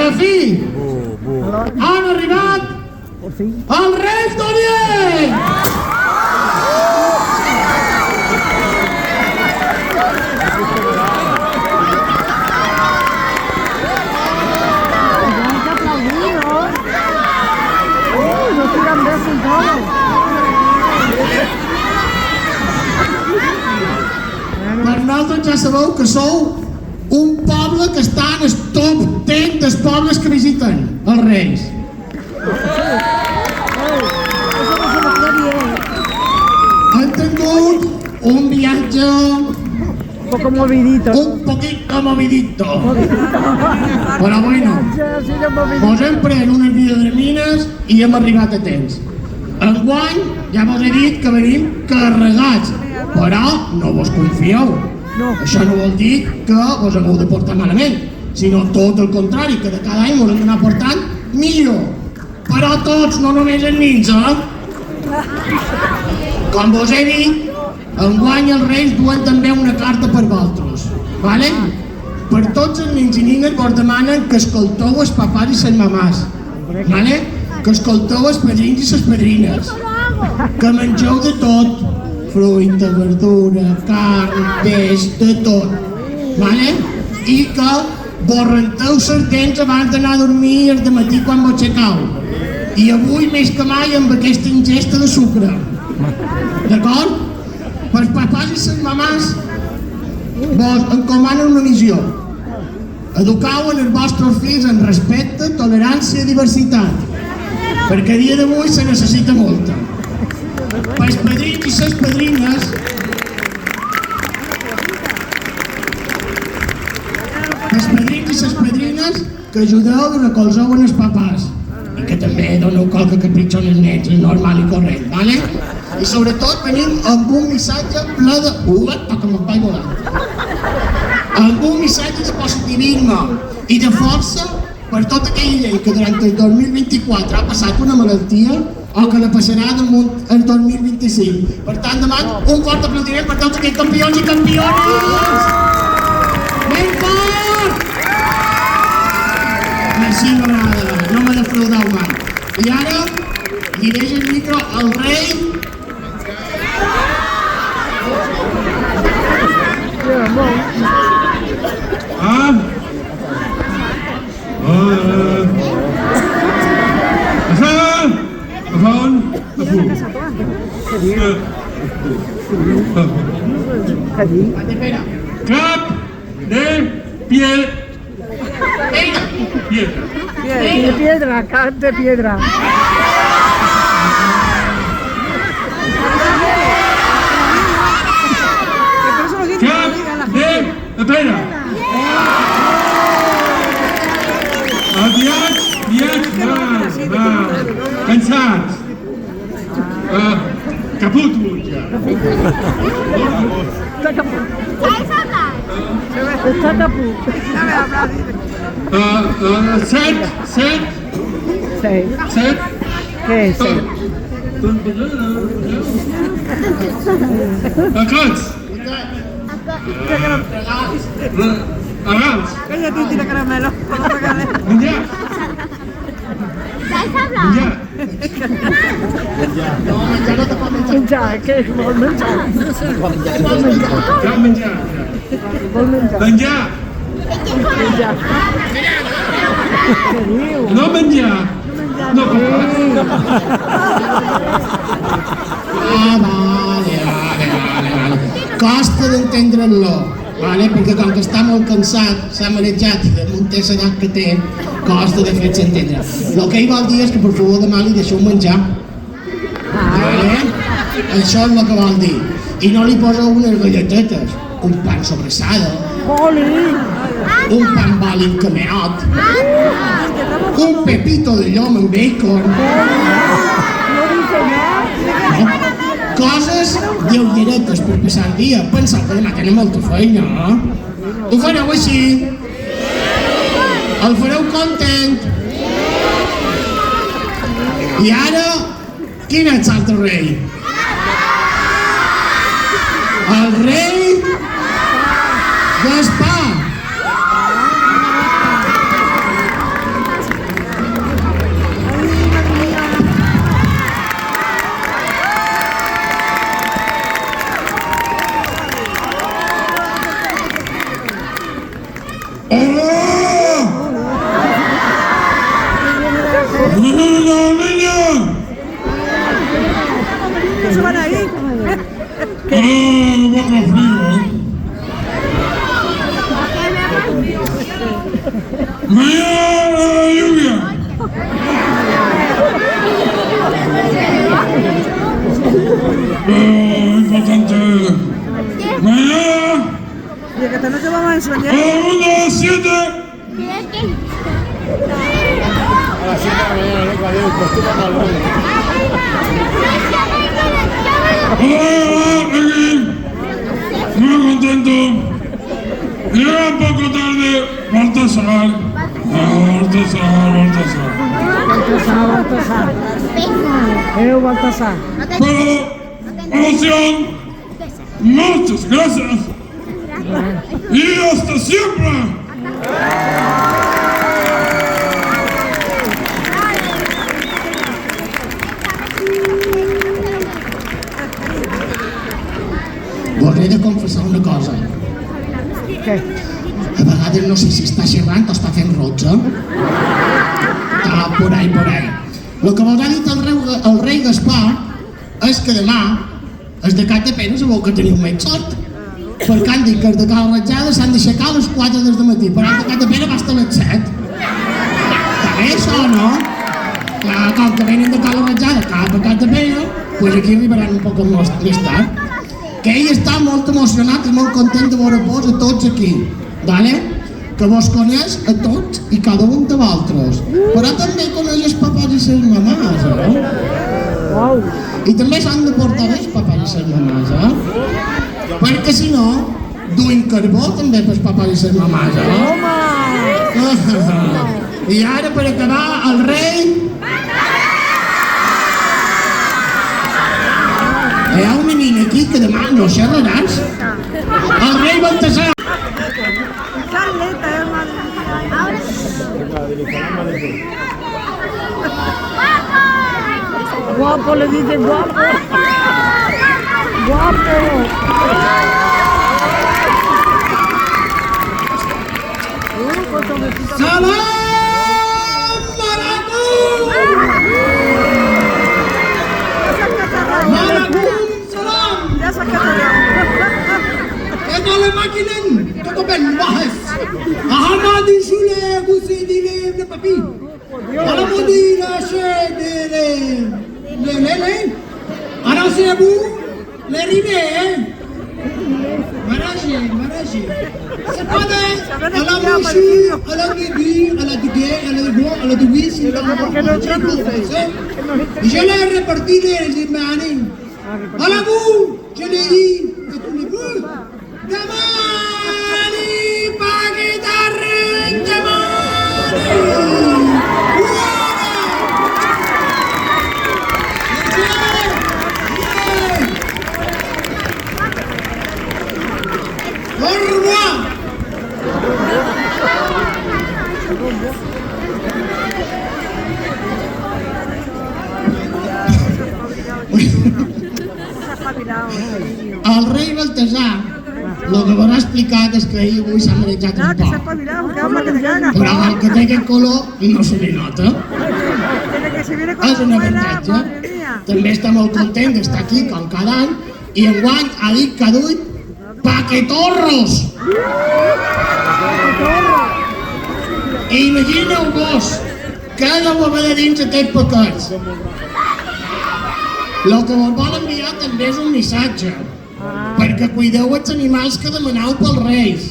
la fi han arribat els Reis d'Orient! Per nosaltres ja sabeu que sou un poble que està en el top 10 dels pobles que visiten els Reis. Han tingut un viatge un poquito movidito. Però bueno, mos hem pres unes vitamines i hem arribat a temps. Enguany ja vos he dit que venim carregats, però no vos confieu. Això no vol dir que vos hagueu de portar malament, sinó tot el contrari, que de cada any vos hem d'anar portant millor. Però tots, no només els nins, Com vos he dit, enguany els Reis duen també una carta per vosaltres, vale? Per tots els nins i nines vos demanen que escolteu els papàs i les mamàs, vale? Que escolteu els padrins i les padrines, que mengeu de tot, fruita, verdura, carn, peix, de tot, vale? I que vos renteu les dents abans d'anar a dormir el dematí quan vos aixecau. I avui més que mai amb aquesta ingesta de sucre, d'acord? Per papàs i les mamàs vos encomanen una missió. Educau en els vostres fills en respecte, tolerància i diversitat, perquè a dia d'avui se necessita molta. Pels padrins i les padrines que ajudeu i recolzeu en els papàs i que també doneu qualque capritxo als nens, és normal i correcte, vale? I sobretot venim amb un missatge ple de... toca m'espai volant. Amb un missatge de positivisme i de força per tota aquella gent que durant el 2024 ha passat una malaltia o que la passarà damunt el 2025. Per tant, demano un fort aplaudiment per tots aquells campions i campiones! Ben fort! Merci, m'agrada, no m'ha defraudau mai. I ara, li deixo el micro al rei. Cap de piedra. Piedra, cap de piedra. Cap de pedra. Aviats, cansats. Caput, ja. Està caput. Set. Què és set? Acats. Arrels. Cállate, tira caramelo. Menjar. Menjar. Menjar, què és? Vol menjar? Cal menjar. Vol menjar? Menjar. Menjar. Què diu? No menjar. No papà. Vale. Costa d'entendre-lo, vale? Perquè com que està molt cansat, s'ha marejat i damunt té l'edat que té, costa de fer-se entendre. El que ell vol dir és que per favor demà li deixeu menjar. Vale? Això és el que vol dir. I no li poseu unes galletetes, un pan sobrassada, un pan bàlid cameot, un pepito de llom amb bacon. Coses lleugeretes per passar el dia. Penseu que demà tenim molta feina, Ho fareu així? El fareu content? I ara, quin és l'altre rei? El rei Gaspar! niña! ¿Qué se van ahí? Poco frío. Mañana lluvia. Importante. Mañana. ¿Y que no te vamos a enseñar? 1, 7. Aquí. Muy contento. Llega un poco tarde. Baltasar. Baltasar. Baltasar. Baltasar. Pero, emoción. Muchas gracias. Y hasta siempre. Us he de confessar una cosa. Què? A vegades no sé si està xerrant o està fent rotxa. Por ahí. El que vos ha dit el rei Gaspar és que demà els de Cat de Pere sabeu que teniu més sort. Perquè han dit que els de Cal Ratjada s'han d'aixecar a les 4 del matí, però els de Cat de Pere va estar a les 7. Està bé això, no? Com que venen de Cal Ratjada cap a Cat de Pere, doncs aquí arribaran un poc més tard. Que ell està molt emocionat i molt content de veure-vos a tots aquí, ¿vale? Que vos coneix a tots i cada un de vosaltres, però també coneix els papàs i les mamàs, Uau. I també s'han de portar bé els papàs i les mamàs, perquè si no, duim carbó també pels papàs i les mamàs, I ara, per acabar, el rei... Hi ha una nina aquí que demà no xerraràs. El rei Baltasar. Guapo, le dice guapo. Guapo. Salam alaikum. Ya saca Ito le makinin. Toto ben bahas. Ahmadi sule gusi dile na papi. Alamodi na she dile. Le. Ara se abu le ribe. Marashi. Sepada alamushi alagidi aladige aladugui sila. Je l'ai reparti les manin. Alamu je l'ai dit. Damani pagi tarin damani. Au revoir. El rei Baltasar, el que m'ha explicat és que ell avui s'ha marejat un que se ha poc, espabilado, que habla que te caga. però el que té aquest color no se li nota. Desde que se viene con És la un abuela, avantatge. madre mía. També està molt content d'estar aquí com cada any i enguany ha dit que ha duit paquetorros. I imagineu-vos què deu haver de dins aquests paquets. El que vos vol enviar també és un missatge, perquè cuideu els animals que demaneu pels reis,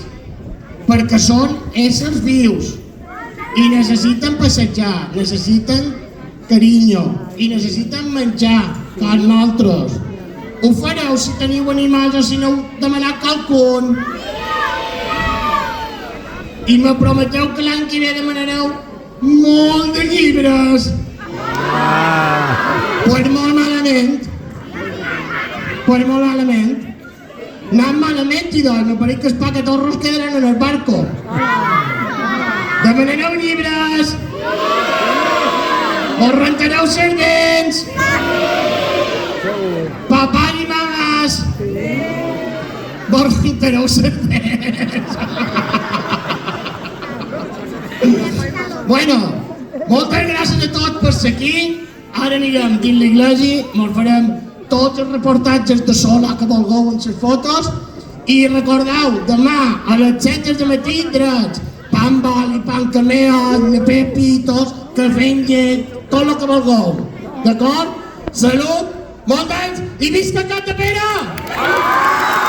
perquè són éssers vius i necessiten passejar, necessiten carinyo i necessiten menjar, com nosaltres. Ho fareu si teniu animals o si no heu demanat qualcun? I me prometeu que l'any que ve demanareu molt de llibres. Pues molt malament. Anant malament i doncs, me pareix que els paquetorros quedaran en el barco. Demanareu llibres. Us rentareu les dents. Papà i mamàs. Vos rentareu les dents. Bueno, Moltes gràcies a tots per ser aquí. Ara anirem dins l'església, mos farem tots els reportatges de sola que vulgueu en les fotos. I recordeu, demà a les 7 del matí drets, pan boli, pan cameo, pepitos, cafè amb llet, tot el que vulgueu. D'acord? Salut, molt d'anys i visca Capdepera!